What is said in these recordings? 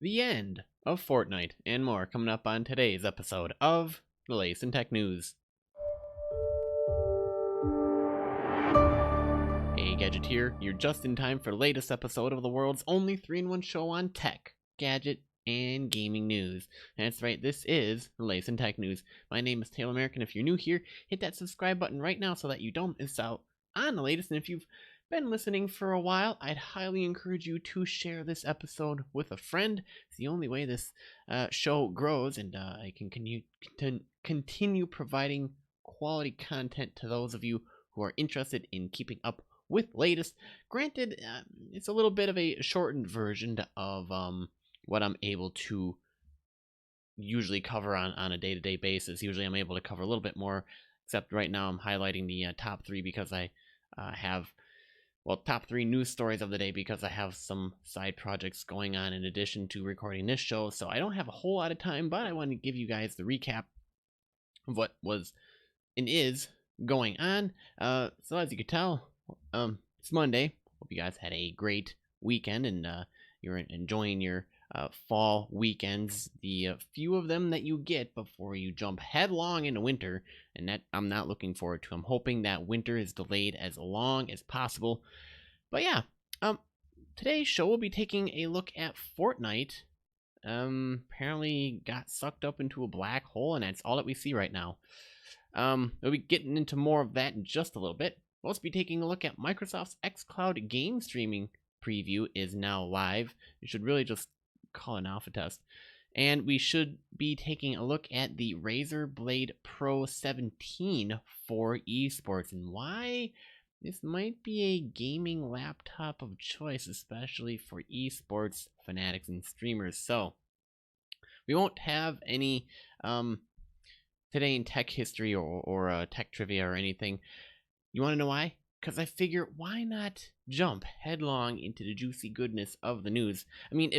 the end of Fortnite, and more coming up on today's episode of the latest in tech news. Hey Gadget here, you're just in time for the latest episode of the world's only 3-in-1 show on tech, gadget, and gaming news. That's right, this is the latest in tech news. My name is Taylor American. If you're new here, hit that subscribe button right now so that you don't miss out on the latest. And if you've been listening for a while, I'd highly encourage you to share this episode with a friend. It's the only way this show grows, and I can continue providing quality content to those of you who are interested in keeping up with latest. Granted, it's a little bit of a shortened version of what I'm able to usually cover on a day-to-day basis. Usually I'm able to cover a little bit more, except right now I'm highlighting the top 3 because I have top 3 news stories of the day because I have some side projects going on in addition to recording this show. So I don't have a whole lot of time, but I want to give you guys the recap of what was and is going on. So as you can tell, it's Monday. Hope you guys had a great weekend and you're enjoying your fall weekends, the few of them that you get before you jump headlong into winter, and that I'm not looking forward to. I'm hoping that winter is delayed as long as possible. But yeah, today's show will be taking a look at Fortnite. Apparently got sucked up into a black hole, and that's all that we see right now. We'll be getting into more of that in just a little bit. We'll also be taking a look at Microsoft's XCloud game streaming preview is now live. You should really just call an alpha test. And we should be taking a look at the Razer Blade Pro 17 for esports and why this might be a gaming laptop of choice, especially for esports fanatics and streamers. So we won't have any today in tech history or tech trivia or anything. You want to know why? Because I figure, why not jump headlong into the juicy goodness of the news? I mean,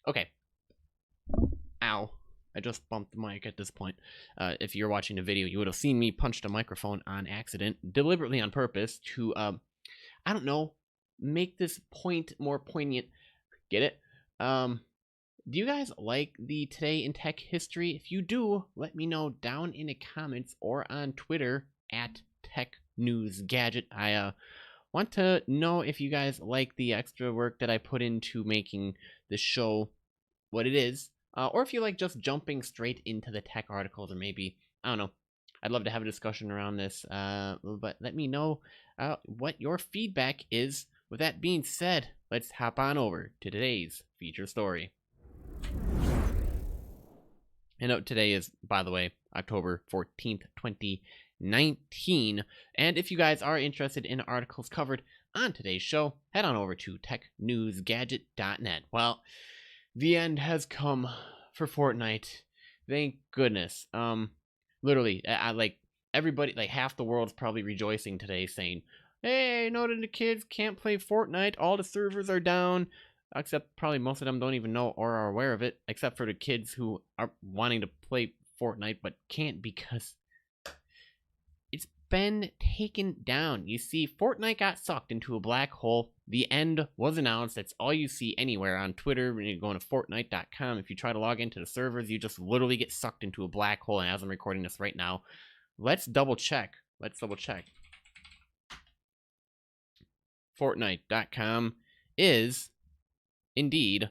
okay. Ow. I just bumped the mic at this point. If you're watching the video, you would have seen me punch the microphone on accident, deliberately on purpose, to, I don't know, make this point more poignant. Get it? Do you guys like the Today in Tech History? If you do, let me know down in the comments or on Twitter at TechNewsGadget. I want to know if you guys like the extra work that I put into making the show what it is, or if you like just jumping straight into the tech articles, or maybe, I don't know, I'd love to have a discussion around this, but let me know what your feedback is. With that being said, let's hop on over to today's feature story. And today is, by the way, October 14th, 2019, and if you guys are interested in articles covered on today's show, head on over to TechNewsGadget.net. Well, the end has come for Fortnite. Thank goodness. Literally, I like everybody, like half the world's probably rejoicing today, saying, "Hey, no, the kids can't play Fortnite. All the servers are down." Except probably most of them don't even know or are aware of it, except for the kids who are wanting to play Fortnite but can't because it's been taken down. You see, Fortnite got sucked into a black hole. The end was announced. That's all you see anywhere on Twitter. When you're going to Fortnite.com, if you try to log into the servers, you just literally get sucked into a black hole. And as I'm recording this right now, let's double check. Fortnite.com is indeed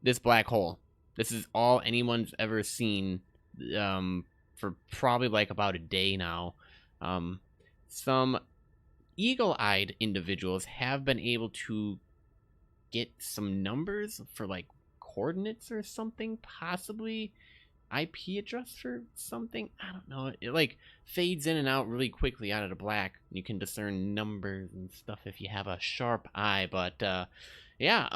this black hole. This is all anyone's ever seen for probably like about a day now. Some eagle-eyed individuals have been able to get some numbers for like coordinates or something, possibly IP address for something. I don't know. It like fades in and out really quickly out of the black. You can discern numbers and stuff if you have a sharp eye. But yeah,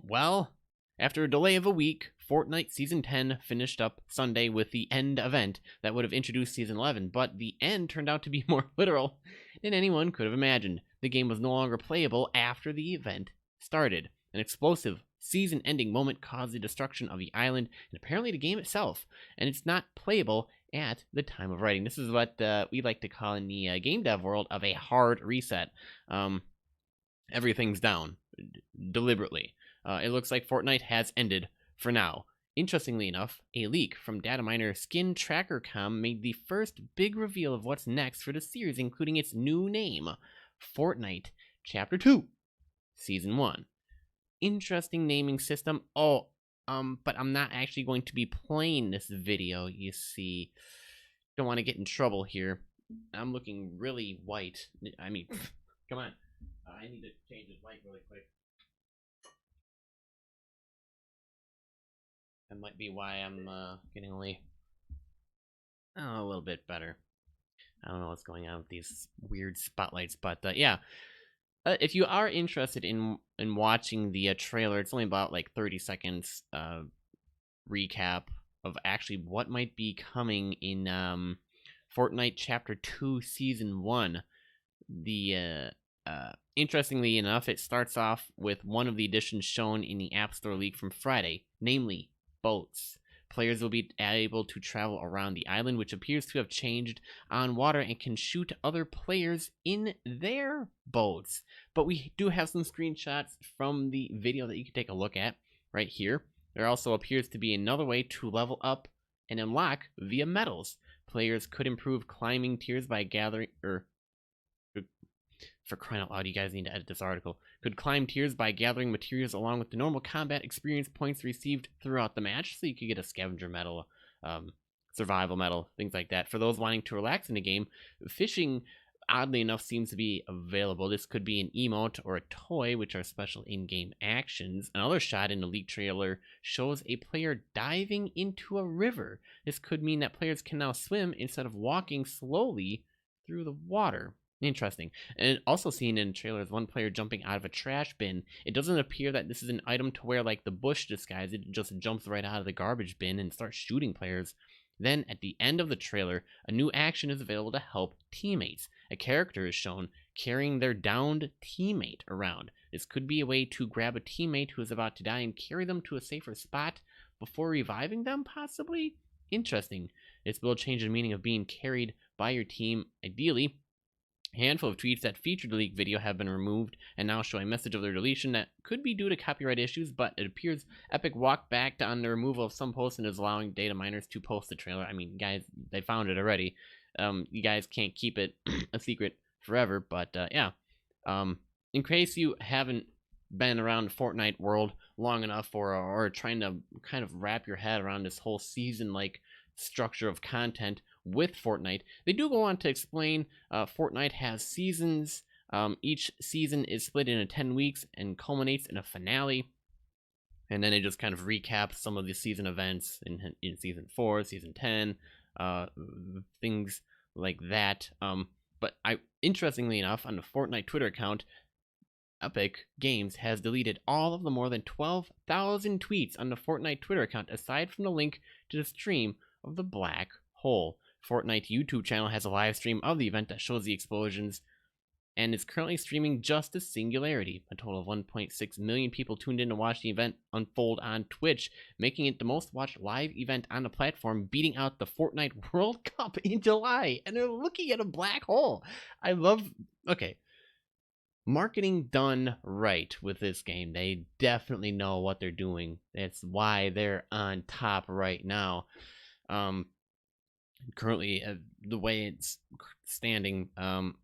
well, after a delay of a week, Fortnite Season 10 finished up Sunday with the end event that would have introduced Season 11, but the end turned out to be more literal than anyone could have imagined. The game was no longer playable after the event started. An explosive season-ending moment caused the destruction of the island and apparently the game itself, and it's not playable at the time of writing. This is what we like to call in the game dev world of a hard reset. Everything's down. deliberately. It looks like Fortnite has ended for now. Interestingly enough, a leak from data miner Skin Tracker.com made the first big reveal of what's next for the series, including its new name, Fortnite Chapter 2, Season 1. Interesting naming system. But I'm not actually going to be playing this video, you see. Don't want to get in trouble here. I'm looking really white. I mean, come on. I need to change this light really quick. That might be why I'm getting only a little bit better. I don't know what's going on with these weird spotlights, but yeah. If you are interested in watching the trailer, it's only about like 30 seconds recap of actually what might be coming in Fortnite Chapter 2 Season 1. Interestingly enough, it starts off with one of the additions shown in the App Store leak from Friday, namely boats. Players will be able to travel around the island, which appears to have changed on water, and can shoot other players in their boats. But we do have some screenshots from the video that you can take a look at right here. There also appears to be another way to level up and unlock via medals. Players could improve climbing tiers by gathering, for crying out loud, you guys need to edit this article, could climb tiers by gathering materials along with the normal combat experience points received throughout the match, so you could get a scavenger medal, survival medal, things like that. For those wanting to relax in the game, fishing, oddly enough, seems to be available. This could be an emote or a toy, which are special in-game actions. Another shot in the leak trailer shows a player diving into a river. This could mean that players can now swim instead of walking slowly through the water. Interesting. And also seen in trailers, one player jumping out of a trash bin. It doesn't appear that this is an item to wear like the bush disguise. It just jumps right out of the garbage bin and starts shooting players. Then, at the end of the trailer, a new action is available to help teammates. A character is shown carrying their downed teammate around. This could be a way to grab a teammate who is about to die and carry them to a safer spot before reviving them, possibly? Interesting. This will change the meaning of being carried by your team, ideally. A handful of tweets that featured the leaked video have been removed and now show a message of their deletion that could be due to copyright issues, but it appears Epic walked back on the removal of some posts and is allowing data miners to post the trailer. I mean, guys, they found it already. You guys can't keep it a secret forever, but yeah. In case you haven't been around the Fortnite world long enough or trying to kind of wrap your head around this whole season-like structure of content with Fortnite, they do go on to explain Fortnite has seasons. Each season is split into 10 weeks and culminates in a finale. And then it just kind of recaps some of the season events in Season 4, Season 10, things like that. But interestingly enough, on the Fortnite Twitter account, Epic Games has deleted all of the more than 12,000 tweets on the Fortnite Twitter account, aside from the link to the stream of the black hole. Fortnite YouTube channel has a live stream of the event that shows the explosions and is currently streaming just the Singularity. A total of 1.6 million people tuned in to watch the event unfold on Twitch, making it the most watched live event on the platform, beating out the Fortnite World Cup in July. And they're looking at a black hole. I love... Okay. Marketing done right with this game. They definitely know what they're doing. That's why they're on top right now. Currently, the way it's standing on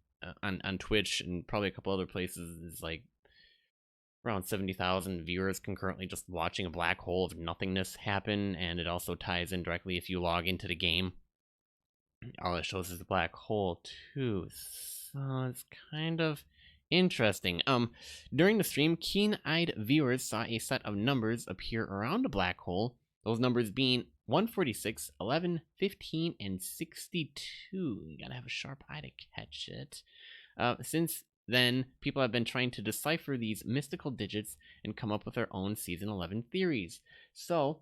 Twitch and probably a couple other places is like around 70,000 viewers concurrently just watching a black hole of nothingness happen, and it also ties in directly if you log into the game. All it shows is the black hole too, so it's kind of interesting. During the stream, keen-eyed viewers saw a set of numbers appear around the black hole, those numbers being 146, 11, 15, and 62. You gotta have a sharp eye to catch it. Since then, people have been trying to decipher these mystical digits and come up with their own Season 11 theories. So,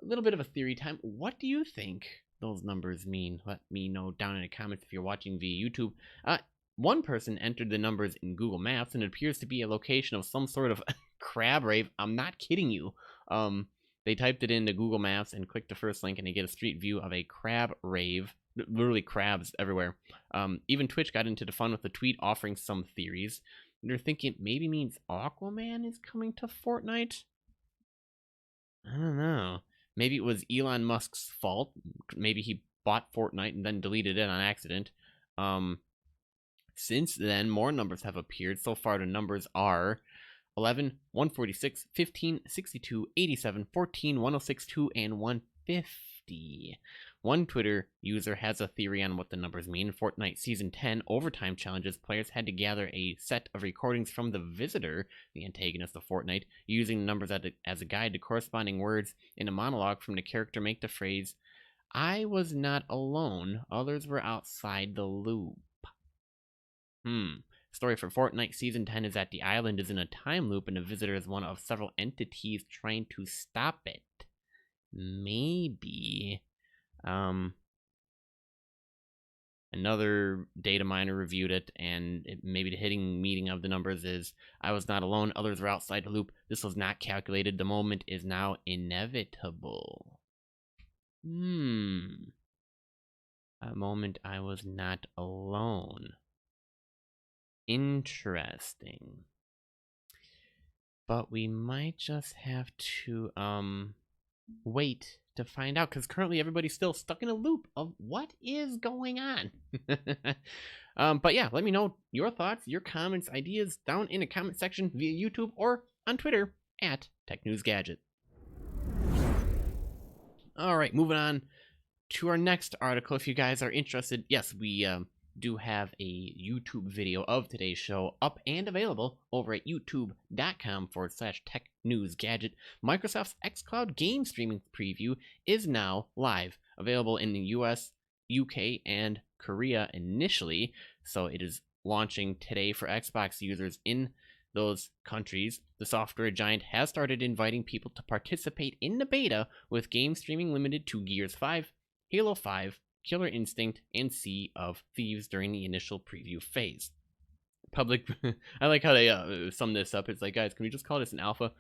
a little bit of a theory time. What do you think those numbers mean? Let me know down in the comments if you're watching via YouTube. One person entered the numbers in Google Maps, and it appears to be a location of some sort of crab rave. I'm not kidding you. They typed it into Google Maps and clicked the first link, and they get a street view of a crab rave. Literally crabs everywhere. Even Twitch got into the fun with the tweet offering some theories. They're thinking it maybe means Aquaman is coming to Fortnite. I don't know. Maybe it was Elon Musk's fault. Maybe he bought Fortnite and then deleted it on accident. Since then, more numbers have appeared. So far, the numbers are 11, 146, 15, 62, 87, 14, 106, 2, and 150. One Twitter user has a theory on what the numbers mean. Fortnite Season 10 overtime challenges, players had to gather a set of recordings from the visitor, the antagonist of Fortnite, using the numbers as a guide to corresponding words in a monologue from the character make the phrase, "I was not alone, others were outside the loop." Story for Fortnite Season 10 is that the island is in a time loop and the visitor is one of several entities trying to stop it. Maybe. Another data miner reviewed it, and maybe the hitting meaning of the numbers is, I was not alone, others were outside the loop. This was not calculated. The moment is now inevitable. A moment I was not alone. Interesting. But we might just have to wait to find out, because currently everybody's still stuck in a loop of what is going on. But yeah, let me know your thoughts, your comments, ideas down in the comment section via YouTube or on Twitter at TechNewsGadget. All right, moving on to our next article. If you guys are interested, yes, we do have a YouTube video of today's show up and available over at youtube.com/TechNewsGadget. Microsoft's XCloud game streaming preview is now live, available in the US, UK, and Korea initially. So it is launching today for Xbox users in those countries. The software giant has started inviting people to participate in the beta, with game streaming limited to Gears 5, Halo 5, Killer Instinct, and Sea of Thieves during the initial preview phase. I like how they sum this up. It's like, guys, can we just call this an alpha?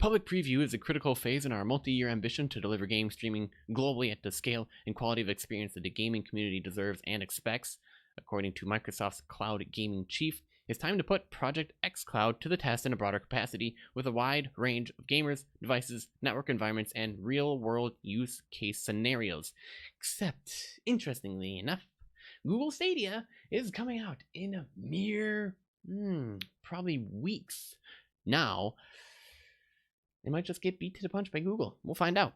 Public preview is a critical phase in our multi-year ambition to deliver game streaming globally at the scale and quality of experience that the gaming community deserves and expects. According to Microsoft's cloud gaming chief, it's time to put Project xCloud to the test in a broader capacity with a wide range of gamers, devices, network environments, and real-world use case scenarios. Except, interestingly enough, Google Stadia is coming out in a mere, probably weeks. Now, they might just get beat to the punch by Google. We'll find out.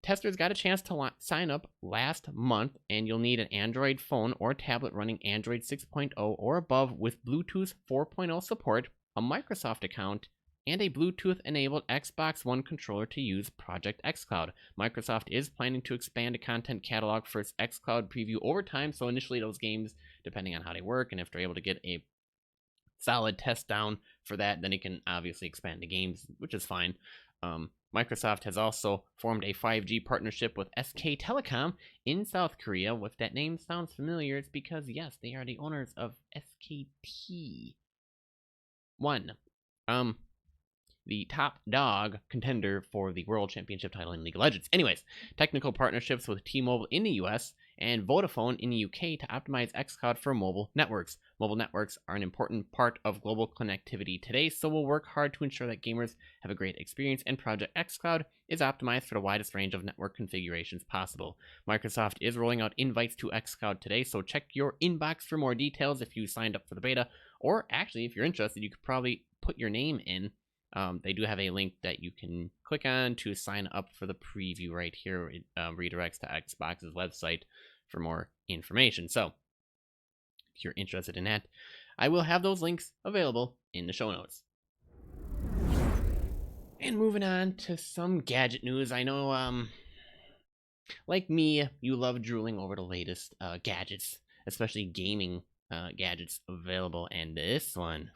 Testers got a chance to sign up last month, and you'll need an Android phone or tablet running Android 6.0 or above with Bluetooth 4.0 support, a Microsoft account, and a Bluetooth-enabled Xbox One controller to use Project xCloud. Microsoft is planning to expand the content catalog for its xCloud preview over time, so initially those games, depending on how they work and if they're able to get a solid test down for that, then it can obviously expand the games, which is fine. Microsoft has also formed a 5G partnership with SK Telecom in South Korea. If that name sounds familiar, it's because, yes, they are the owners of SKT. The top dog contender for the World Championship title in League of Legends. Anyways, technical partnerships with T-Mobile in the US and Vodafone in the UK to optimize xCloud for mobile networks. Mobile networks are an important part of global connectivity today, so we'll work hard to ensure that gamers have a great experience, and Project xCloud is optimized for the widest range of network configurations possible. Microsoft is rolling out invites to xCloud today, so check your inbox for more details if you signed up for the beta, or actually, if you're interested, you could probably put your name in. They do have a link that you can click on to sign up for the preview right here. It redirects to Xbox's website for more information. So, if you're interested in that, I will have those links available in the show notes. And moving on to some gadget news. I know, like me, you love drooling over the latest gadgets, especially gaming gadgets available, and this one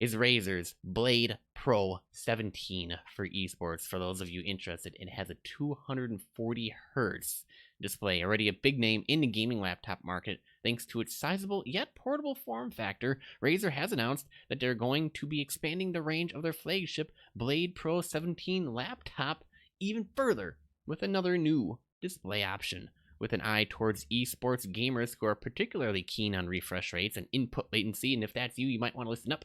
is Razer's Blade Pro 17 for esports. For those of you interested, it has a 240 hertz display, already a big name in the gaming laptop market thanks to its sizable yet portable form factor. Razer has announced that they're going to be expanding the range of their flagship Blade Pro 17 laptop even further with another new display option. with an eye towards esports gamers who are particularly keen on refresh rates and input latency, and if that's you, you might want to listen up.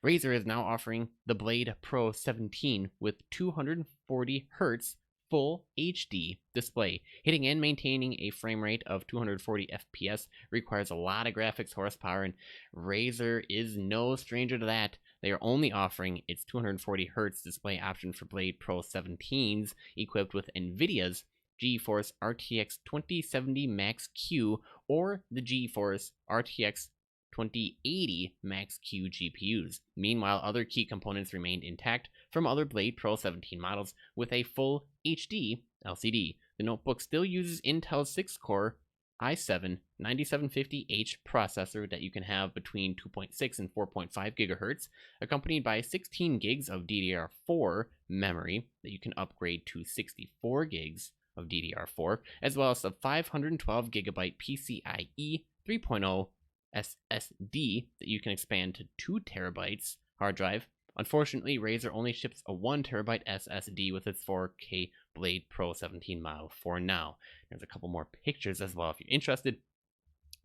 Razer is now offering the Blade Pro 17 with 240 Hz Full HD display. Hitting and maintaining a frame rate of 240 FPS requires a lot of graphics horsepower, and Razer is no stranger to that. They are only offering its 240 Hz display option for Blade Pro 17s equipped with NVIDIA's GeForce RTX 2070 Max-Q or the GeForce RTX 2080 Max-Q GPUs. Meanwhile, other key components remained intact from other Blade Pro 17 models with a full HD LCD. The notebook still uses Intel's 6-core i7-9750H processor that you can have between 2.6 and 4.5 gigahertz, accompanied by 16 gigs of DDR4 memory that you can upgrade to 64 gigs of DDR4, as well as a 512 gigabyte PCIe 3.0 SSD that you can expand to 2 terabytes hard drive. Unfortunately, Razer only ships a 1 terabyte SSD with its 4K Blade Pro 17 model for now. There's a couple more pictures as well if you're interested.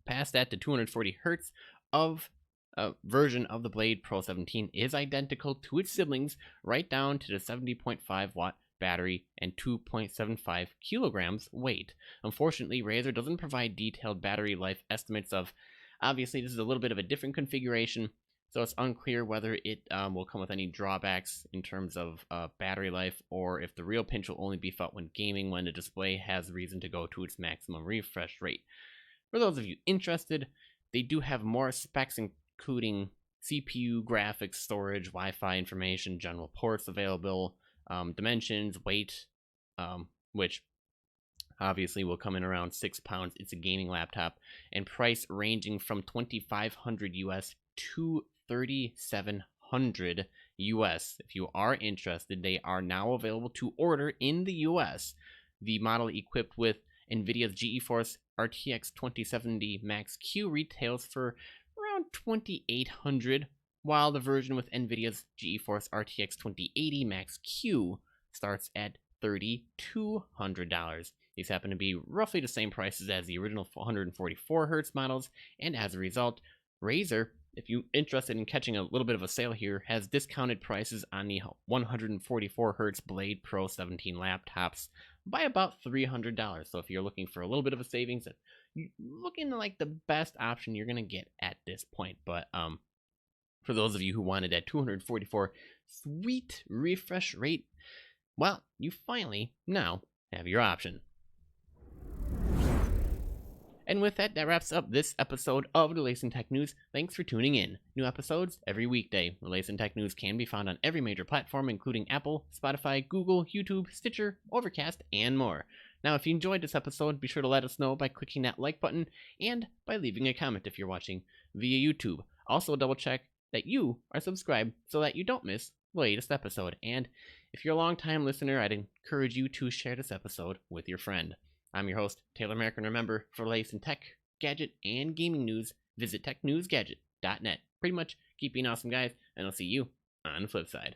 Past that, the 240 Hz of version of the Blade Pro 17 is identical to its siblings, right down to the 70.5 watt battery and 2.75 kilograms weight. Unfortunately, Razer doesn't provide detailed battery life estimates of. Obviously, this is a little bit of a different configuration, so it's unclear whether it will come with any drawbacks in terms of battery life, or if the real pinch will only be felt when gaming, when the display has reason to go to its maximum refresh rate. For those of you interested, they do have more specs, including CPU, graphics, storage, Wi-Fi information, general ports available, dimensions, weight, which obviously will come in around 6 pounds. It's a gaming laptop, and price ranging from $2,500 US to $3,700 US. If you are interested, they are now available to order in the US. The model equipped with NVIDIA's GeForce RTX 2070 Max-Q retails for around $2,800, while the version with NVIDIA's GeForce RTX 2080 Max-Q starts at $3,200. These happen to be roughly the same prices as the original 144 Hz models, and as a result, Razer, if you're interested in catching a little bit of a sale here, has discounted prices on the 144 Hz Blade Pro 17 laptops by about $300. So if you're looking for a little bit of a savings, you're looking like the best option you're going to get at this point. But for those of you who wanted that 244 sweet refresh rate, well, you finally now have your option. And with that, that wraps up this episode of the Latest in Tech News. Thanks for tuning in. New episodes every weekday. The Latest in Tech News can be found on every major platform, including Apple, Spotify, Google, YouTube, Stitcher, Overcast, and more. Now, if you enjoyed this episode, be sure to let us know by clicking that like button and by leaving a comment if you're watching via YouTube. Also, double check that you are subscribed so that you don't miss the latest episode. And if you're a long-time listener, I'd encourage you to share this episode with your friend. I'm your host, Taylor Merrick, and remember, for the latest in tech, gadget, and gaming news, visit TechNewsGadget.net. Pretty much keep being awesome, guys, and I'll see you on the flip side.